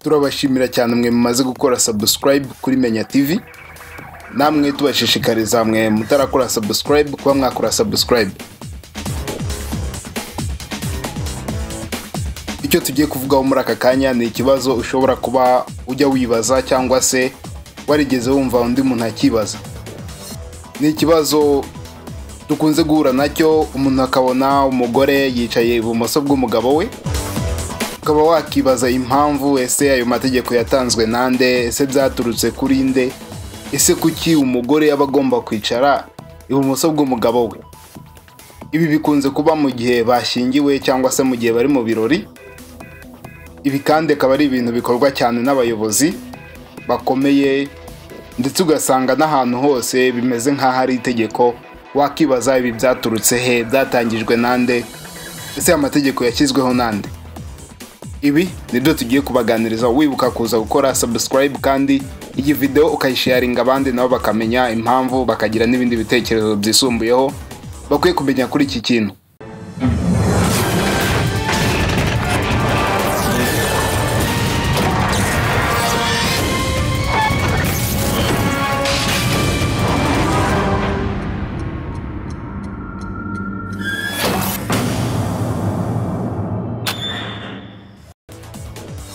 turabashimira cyane mwe mumaze gukora subscribe kuri Menya TV. Namwe tubashishikariza mwe mutarakora subscribe kuba mwakora subscribe. Icyo tugiye kuvugaho muri aka kanya ni ikibazo ushobora kuba ujya wibaza cyangwa se warigeze wumva undi muntu akibaza. Ni ikibazo dukunze guhura nacyo, umuntu akabona umugore yicaye ibumoso bw'umugabo we, ukaba wakibaza impamvu, ese ayo mategeko yatanzwe nande, ese byaturutse kuri nde, ese kuki umugore aba agomba kwicara ibumoso bw'umugabo we. Ibi bikunze kuba mu gihe bashyingiwe cyangwa se mu gihe bari mu birori. Ibi kandi akaba ari ibintu bikorwa cyane n'abayobozi bakomeye, ndetse ugasanga n'ahantu hose bimeze nk'aho ari itegeko. Wakibaza ibi byaturutse he, byatangijwe nande, ese amategeko yashyizweho nande. Ibi nibyo tugiye kubaganiriza, wibuka kuza gukora subscribe kandi iyi video ukayisharinga abandi nabo bakamenya impamvu, bakagira n'ibindi bitekerezo byisumbuyeho bakwiye kumenya kuri iki kintu.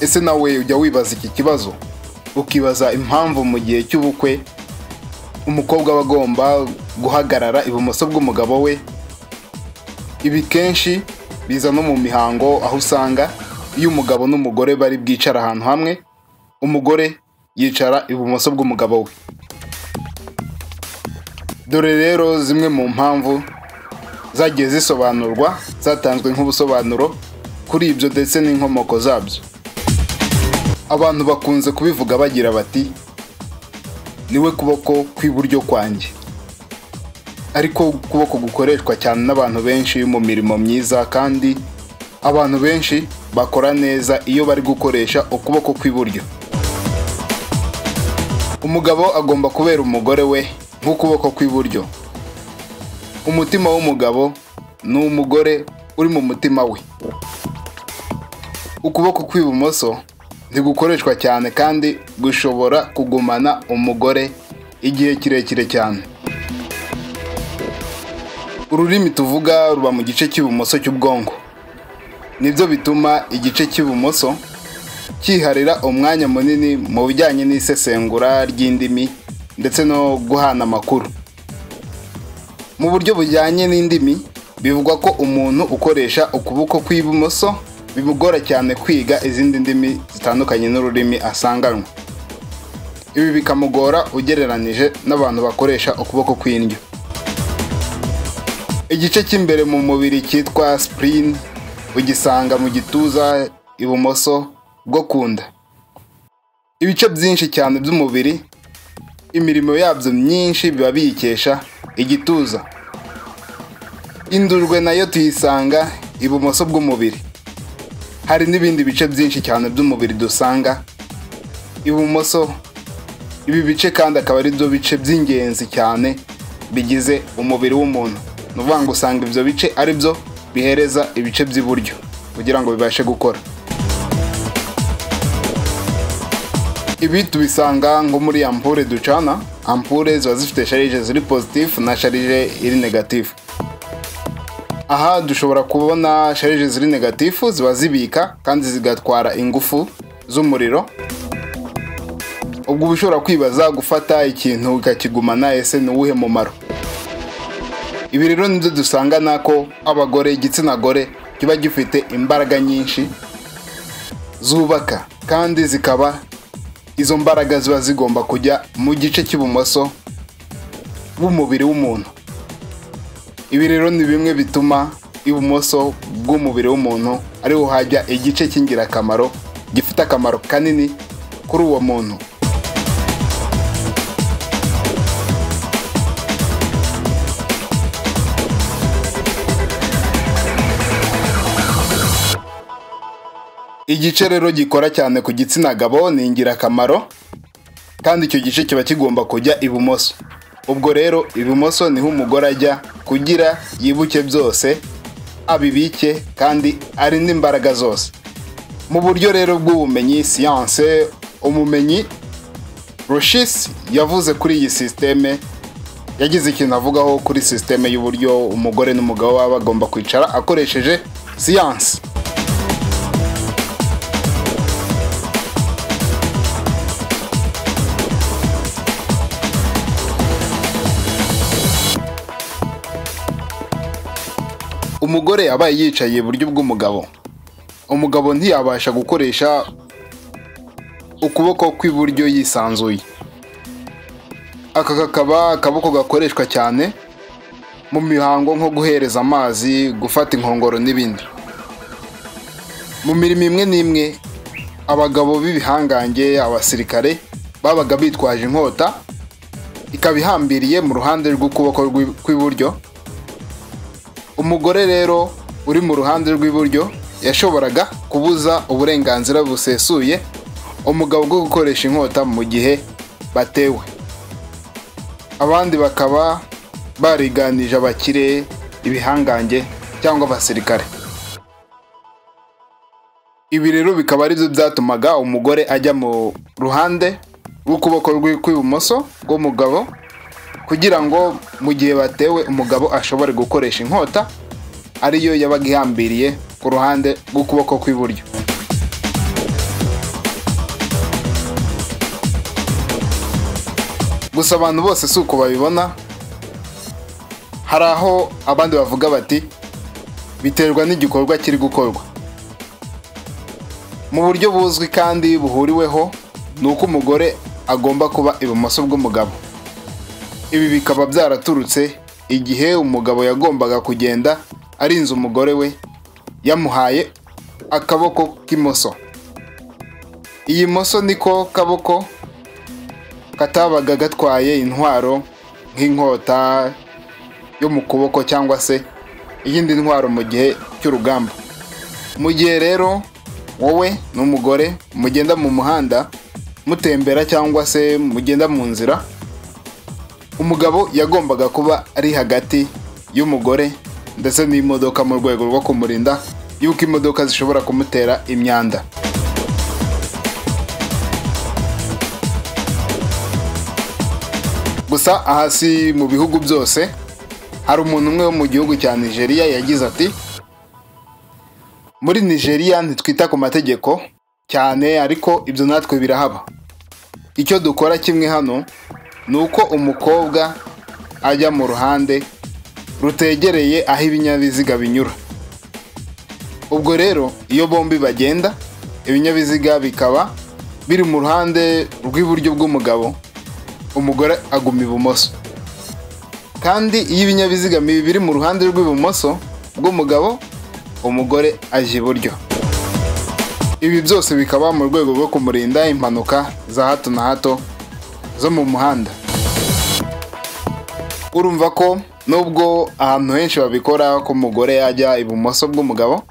Ese nawe ujya wibaza iki kibazo? Ukibaza impamvu mu gihe cy'ubukwe umukobwa aba agomba guhagarara ibumoso bw'umugabo we? Ibi kenshi biza no mu mihango, aho usanga iyo umugabo n'umugore bari bwicara ahantu hamwe, umugore yicara ibumoso bw'umugabo we. Dore rero zimwe mu mpamvu zagiye zisobanurwa, zatanzwe nk'ubusobanuro kuri ibyo ndetse n'inkomoko zabyo. Abantu bakunze kubivuga bagira bati, niwe kuboko kw'iburyo kwanjye. Ariko ukuboko gukoreshwa cyane n'abantu benshi mu mirimo myiza, kandi abantu benshi bakora neza iyo bari gukoresha ukuboko kw'iburyo. Umugabo agomba kubera umugore we nk'ukuboko kw'iburyo. Umutima w'umugabo ni umugore uri mu mutima we. Ukuboko kw'ibumoso ntigukoreshwa cyane kandi gushobora kugumana umugore igihe kirekire cyane. Ururimi tuvuga ruba mu gice cy'ibumoso cy'ubwonko. Nibyo bituma igice cy'ibumoso cyiharira umwanya munini mu bijyanye n'isesengura ry'indimi ndetse no guhana amakuru. Mu buryo bujyanye n'indimi, bivugwa ko umuntu ukoresha ukuboko kw'ibumoso bimugora cyane kwiga izindi ndimi zitandukanye n'ururimi asanganwe. Ibi bikamugora ugereranije n'abantu bakoresha ukuboko kw'indyo. Igice cy'imbere mu mubiri cyitwa spleen ugisanga mu gituza ibumoso bwo kunda. Ibice byinshi cyane by'umubiri, imirimo yabyo myinshi biba biyikesha igituza. Indurwe nayo tuyisanga ibumoso bw'umubiri. Hari n'ibindi bice byinshi cyane by'umubiri dusanga ibumoso. Ibi bice kandi akaba ari byo bice by'ingenzi cyane bigize umubiri w'umuntu. Ni ukuvuga ngo usanga ibyo bice ari byo bihereza ibice by'iburyo kugira ngo bibashe gukora. Ibi tubisanga nko muri ampure ducana. Ampure ziba zifite charge ziri positive na charge iri negative. Aha dushobora kubona charge ziri negative ziba zibika kandi zigatwara ingufu z'umuriro. Ubwo ushobora kwibaza, gufata ikintu ukakigumana, ese ni uwuhe mumaro? Ibi rero nibyo dusanga nako abagore, igitsina gore kiba gifite imbaraga nyinshi zubaka, kandi zikaba izo mbaraga ziba zigomba kujya mu gice cy'ibumoso bw'umubiri w'umuntu. Ibi rero ni bimwe bituma ibumoso bw'umubiri w'umuntu ariho hajya igice cy'ingirakamaro gifite akamaro kanini kuri uwo muntu. Igice rero gikora cyane ku gitsina gabo ni ingirakamaro, kandi icyo gice kiba kigomba kujya ibumoso. Ubwo rero ibumoso niho umugore ajya kugira yibuke byose, abibike kandi ari n'imbaraga zose. Mu buryo rero bw'ubumenyi siyanse, umumenyi Louis yavuze kuri iyi systeme, yagize ikintu avugaho kuri systeme y'uburyo umugore n'umugabo baba bagomba kwicara akoresheje siyanse. Umugore abaye yicaye iburyo bw'umugabo, umugabo ntiyabasha gukoresha ukuboko kw'iburyo yisanzuye. Aka kakaba akaboko gakoreshwa cyane mu mihango nko guhereza amazi, gufata inkongoro n'ibindi. Mu mirimo imwe n'imwe abagabo b'ibihangange, abasirikare babaga bitwaje inkota ikaba ihambiriye mu ruhande rw'ukuboko kw'iburyo. Umugore rero uri mu ruhande rw'iburyo yashoboraga kubuza uburenganzira busesuye umugabo bwo gukoresha inkota mu gihe batewe. Abandi bakaba bariganije abakire, ibihangange cyangwa abasirikare. Ibi rero bikaba ari byo byatumaga umugore ajya mu ruhande rw'ukuboko kw'ibumoso bw'umugabo kugira ngo mu gihe batewe umugabo ashobore gukoresha inkota ariyo yabaga ihambiriye ku ruhande rw'ukuboko kw'iburyo. Gusa abantu bose si uko babibona. Hari aho abandi bavuga bati biterwa n'igikorwa kiri gukorwa. Mu buryo buzwi kandi buhuriweho ni uko umugore agomba kuba ibumoso bw'umugabo. Ibi bikaba byaraturutse igihe umugabo yagombaga kugenda arinze umugore we yamuhaye akaboko k'imoso. Iyi moso niko kaboko katabaga gatwaye intwaro nk'inkota yo mu kuboko cyangwa se iyindi ntwaro mu gihe cy'urugamba. Mu gihe rero wowe n'umugore mugenda mu muhanda mutembera cyangwa se mugenda mu nzira, umugabo yagombaga kuba ari hagati y'umugore ndetse n'imodoka mu rwego rwo kumurinda yuko imodoka zishobora kumutera imyanda. Gusa aha si mu bihugu byose. Hari umuntu umwe wo mu gihugu cya Nigeria yagize ati, muri Nigeria ntitwita ku mategeko cyane ariko ibyo natwe birahaba. Icyo dukora kimwe hano ni uko umukobwa ajya mu ruhande rutegereye aho ibinyabiziga binyura. Ubwo rero iyo bombi bagenda, ibinyabiziga bikaba biri mu ruhande rw'iburyo bw'umugabo, umugore aguma ibumoso. Kandi iyo ibinyabiziga biri mu ruhande rw'ibumoso bw'umugabo, umugore aje iburyo. Ibi byose bikaba mu rwego rwo kumurinda impanuka za hato na hato zo mu muhanda. Urumva ko nubwo ahantu henshi babikora ko umugore yajya ibumoso bw'umugabo,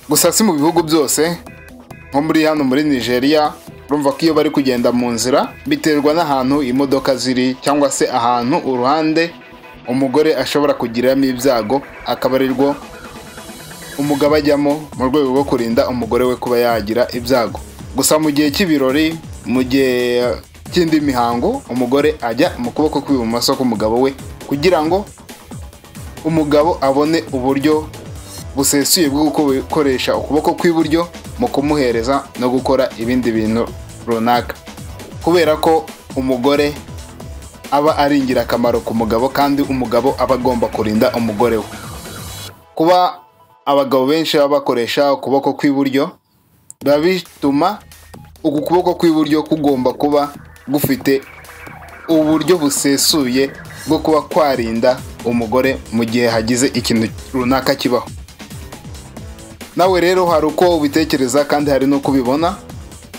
gusa si mu bihugu byose. Nko muri hano muri Nigeria, urumva ko iyo bari kugenda mu nzira biterwa n'ahantu imodoka ziri cyangwa se ahantu uruhande umugore ashobora kugiriramo ibyago, akaba ari rwo umugabo ajyamo mu rwego rwo kurinda umugore we kuba yagira ibyago. Gusa mu gihe cy'ibirori, mu gihe cy'indi mihango, umugore ajya mu kuboko kw'ibumoso k'umugabo we kugira ngo umugabo abone uburyo busesuye bwo gukoresha ukuboko kw'iburyo mu kumuhereza no gukora ibindi bintu runaka, kubera ko umugore aba ari ingirakamaro ku mugabo kandi umugabo aba agomba kurinda umugore we. Kuba abagabo benshi baba bakoresha ukuboko kw'iburyo biba bituma uku kuboko kw'iburyo kugomba kuba gufite uburyo busesuye bwo kuba kwarinda umugore mu gihe hagize ikintu runaka kibaho. Nawe rero hari uko ubitekereza kandi hari no kubibona.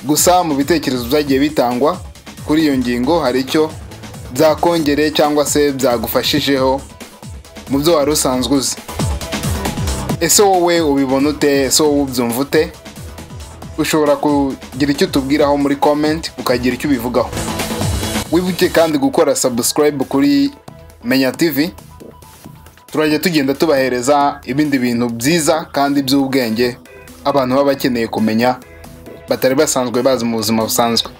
Gusa mu bitekerezo byagiye bitangwa kuri iyo ngingo hari icyo byakongereye cyangwa se byagufashijeho mu byo wari usanzwe uzi. Ese wowe ubibona ute? Ese wowe ubyumva ute? Ushobora kugira icyo utubwiraho muri comment, ukagira icyo ubivugaho. Wibuke kandi gukora subscribe kuri Menya TV. Turajya tugenda tubahereza ibindi bintu byiza kandi by'ubwenge abantu baba bakeneye kumenya batari basanzwe bazi mu buzima busanzwe.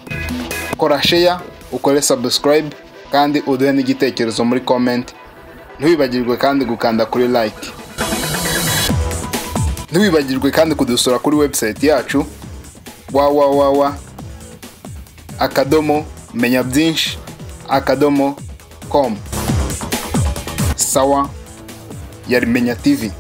Kora share, ukore subscribe kandi uduhe n'igitekerezo muri comment. Ntiwibagirwe kandi gukanda kuri like. Ntiwibagirwe kandi kudusura kuri website yacu www.menyabyinshiakadomo.com. Sawa, yari Menya TV.